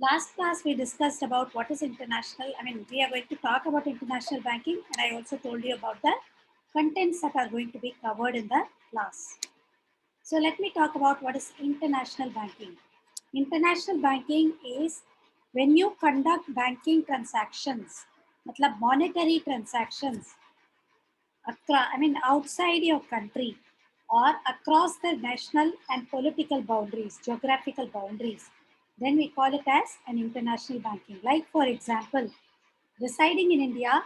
Last class we discussed about what is international. We are going to talk about international banking, and I also told you about the contents that are going to be covered in the class. So let me talk about what is international banking. International banking is when you conduct banking transactions, मतलब monetary transactions, outside your country or across the national and political boundaries, geographical boundaries, then we call it as an international banking. Like for example, residing in India,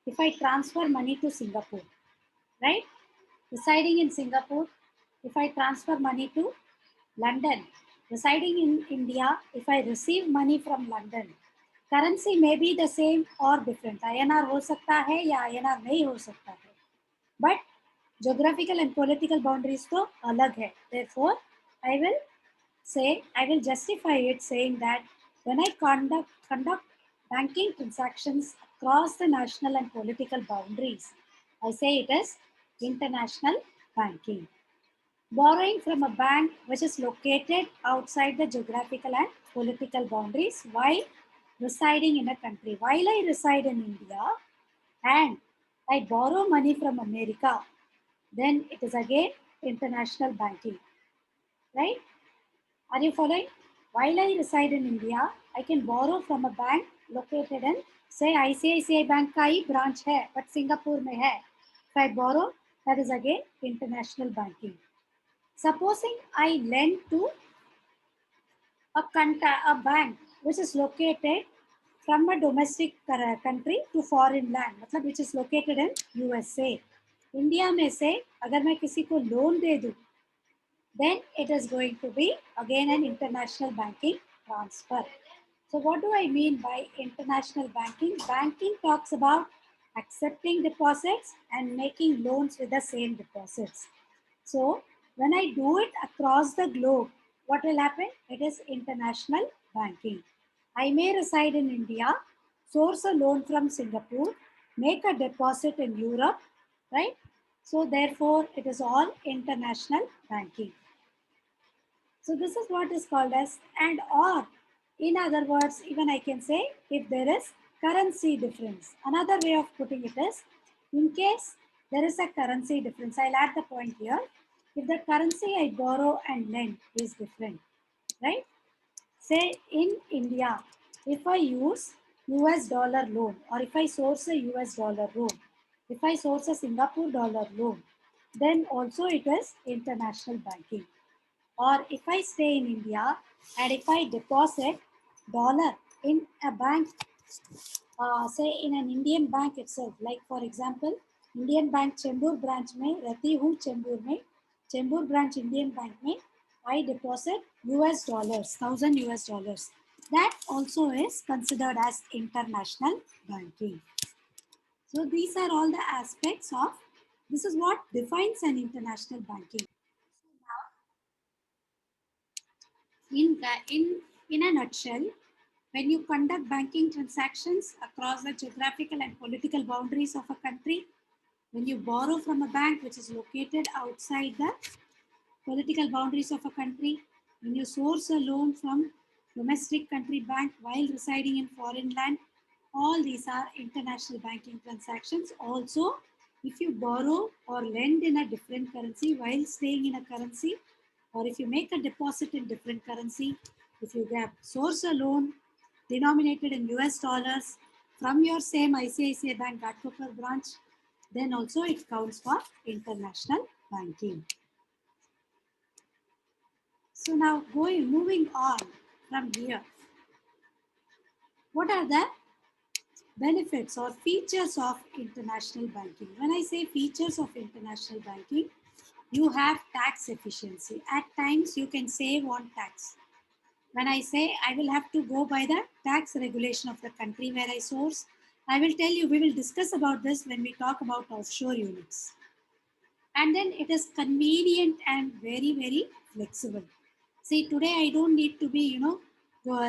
if I transfer money to Singapore, right? Residing in Singapore, if I transfer money to London, residing in India, if I receive money from London, currency may be the same or different. INR हो सकता है या INR नहीं हो सकता है. But geographical and political boundaries तो अलग है. Therefore, I will justify it saying that when I conduct banking transactions across the national and political boundaries, I say it is international banking. Borrowing from a bank which is located outside the geographical and political boundaries while residing in a country. While I reside in India and I borrow money from America, then it is again international banking, right? Are you following? While I reside in India, I can borrow from a bank located in, say, ICICI Bank का ही branch है, but Singapore में है. If I borrow, that is again international banking. Supposing I lend to a bank which is located from a domestic country to foreign land, मतलब which is located in USA. India में से अगर मैं किसी को loan दे दूं, then it is going to be again an international banking transfer. So what do I mean by international banking? Banking talks about accepting deposits and making loans with the same deposits. So when I do it across the globe, what will happen? It is international banking. I may reside in India, source a loan from Singapore, make a deposit in Europe, right? So therefore, it is all international banking. So this is what is called as and or. In other words, even I can say if there is currency difference. Another way of putting it is, in case there is a currency difference, I'll add the point here. If the currency I borrow and lend is different, right? Say in India, if I use US dollar loan or if I source a US dollar loan, if I source a Singapore dollar loan, then also it is international banking. Or if I stay in India and if I deposit dollar in a bank, say in an Indian bank itself, like for example, Indian Bank Chembur branch में रहती हूँ चेंबूर में, Chembur branch Indian Bank में I deposit US dollars, $1,000. That also is considered as international banking. So these are all the aspects of, this is what defines an international banking. In a nutshell, when you conduct banking transactions across the geographical and political boundaries of a country, when you borrow from a bank which is located outside the political boundaries of a country, when you source a loan from domestic country bank while residing in foreign land, all these are international banking transactions. Also, if you borrow or lend in a different currency while staying in a currency, or if you make a deposit in different currency, if you source a loan denominated in US dollars from your same ICICI Bank Ghatkopar branch, then also it counts for international banking. So now moving on from here, what are the benefits or features of international banking? When I say features of international banking, you have tax efficiency. At times you can save on tax. When I say I will have to go by the tax regulation of the country where I source, I will tell you, we will discuss about this when we talk about offshore units. And then it is convenient and very, very flexible. See, today I don't need to be,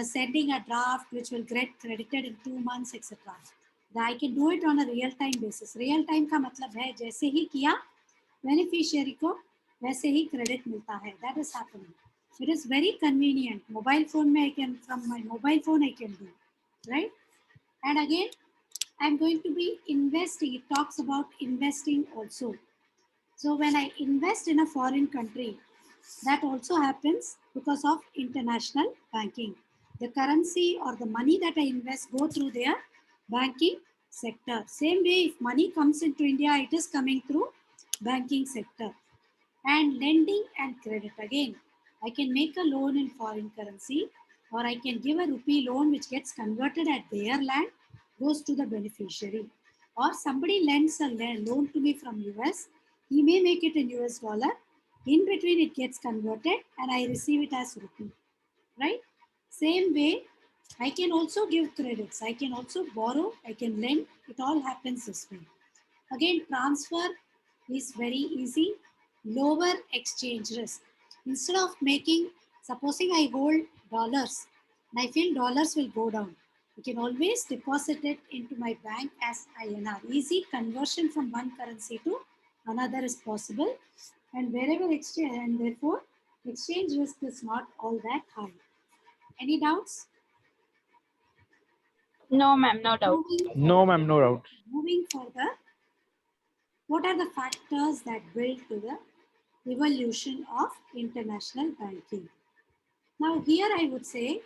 sending a draft which will get credited in 2 months, etc. I can do it on a real-time basis. Real-time का मतलब है जैसे ही किया beneficiary को वैसे ही credit मिलता है. That is happening. It is very convenient. Mobile phone mein I can, from my mobile phone I can do, right? And again, I'm going to be investing. It talks about investing also. So when I invest in a foreign country, that also happens because of international banking. The currency or the money that I invest go through their banking sector. Same way, if money comes into India, it is coming through banking sector. And lending and credit again. I can make a loan in foreign currency, or I can give a rupee loan which gets converted at their land, goes to the beneficiary. Or somebody lends a loan to me from US, he may make it in US dollar, in between it gets converted and I receive it as rupee, right? Same way, I can also give credits, I can also borrow, I can lend, it all happens this way. Again, transfer is very easy, lower exchange risk. Instead of making, supposing I hold dollars and I feel dollars will go down, I can always deposit it into my bank as INR. Easy conversion from one currency to another is possible, and wherever exchange, and therefore exchange risk is not all that high. Any doubts? No, ma'am, no doubt. No, ma'am, no doubt. Moving further, what are the factors that build to the evolution of international banking? Now here I would say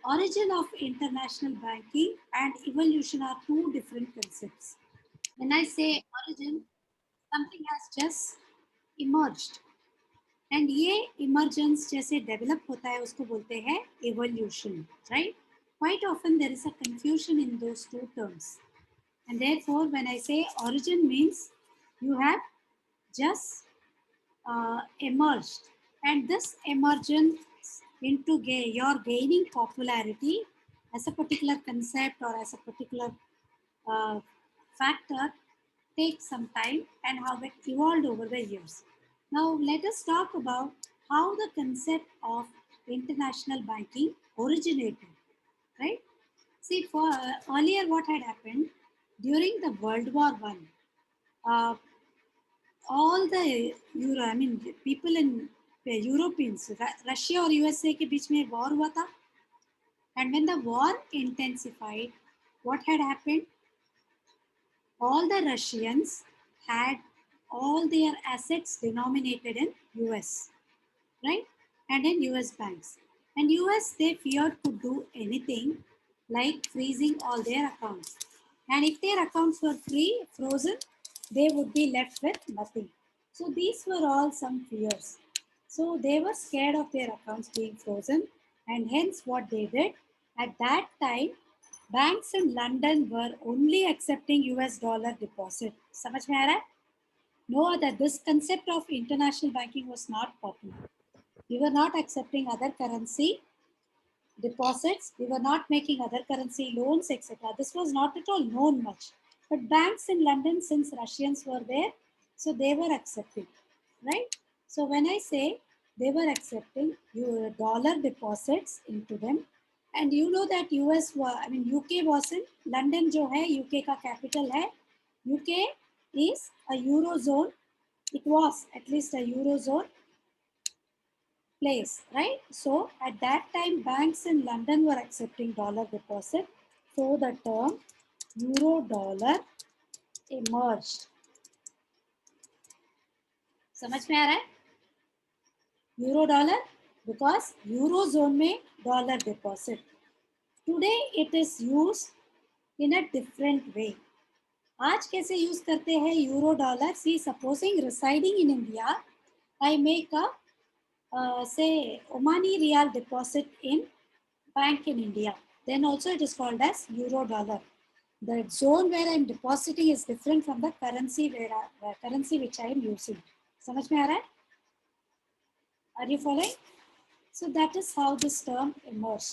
origin of international banking and evolution are two different concepts. When I say origin, something has just emerged, and ये emergence जैसे develop होता है उसको बोलते हैं evolution, right? Quite often there is a confusion in those two terms, and therefore when I say origin means you have just emerged, and this emergence into your gaining popularity as a particular concept or as a particular uh, factor takes some time, and how it evolved over the years. Now let us talk about how the concept of international banking originated, right? See, for earlier what had happened during the World War One, uh, all the Euro, I mean, people in Europeans, Russia or USA के बीच में war हुआ था, and when the war intensified, what had happened? All the Russians had all their assets denominated in US, right? And in US banks. And US, they feared to do anything like freezing all their accounts. And if their accounts were frozen, they would be left with nothing. So these were all some fears. So they were scared of their accounts being frozen, and hence what they did at that time, banks in London were only accepting US dollar deposit. समझ में आ रहा है? No other. This concept of international banking was not popular. We were not accepting other currency deposits. We were not making other currency loans, etc. This was not at all known much. But banks in London, since Russians were there, so they were accepting, right? So when I say they were accepting your dollar deposits into them, and you know that US was, I mean UK wasn't, London जो है UK का capital है, UK is a eurozone. It was at least a eurozone place, right? So at that time, banks in London were accepting dollar deposit. So the term euro dollar emerged. समझ में आ रहा है? Euro dollar because eurozone में dollar deposit. Today it is used in a different way. आज कैसे use करते हैं euro dollar? See supposing residing in India, I make a say Omani Riyal deposit in bank in India, then also it is called as euro dollar. The zone where I am depositing is different from the currency currency which I am using. समझ में आ रहा है? Are you following? So that is how this term emerged.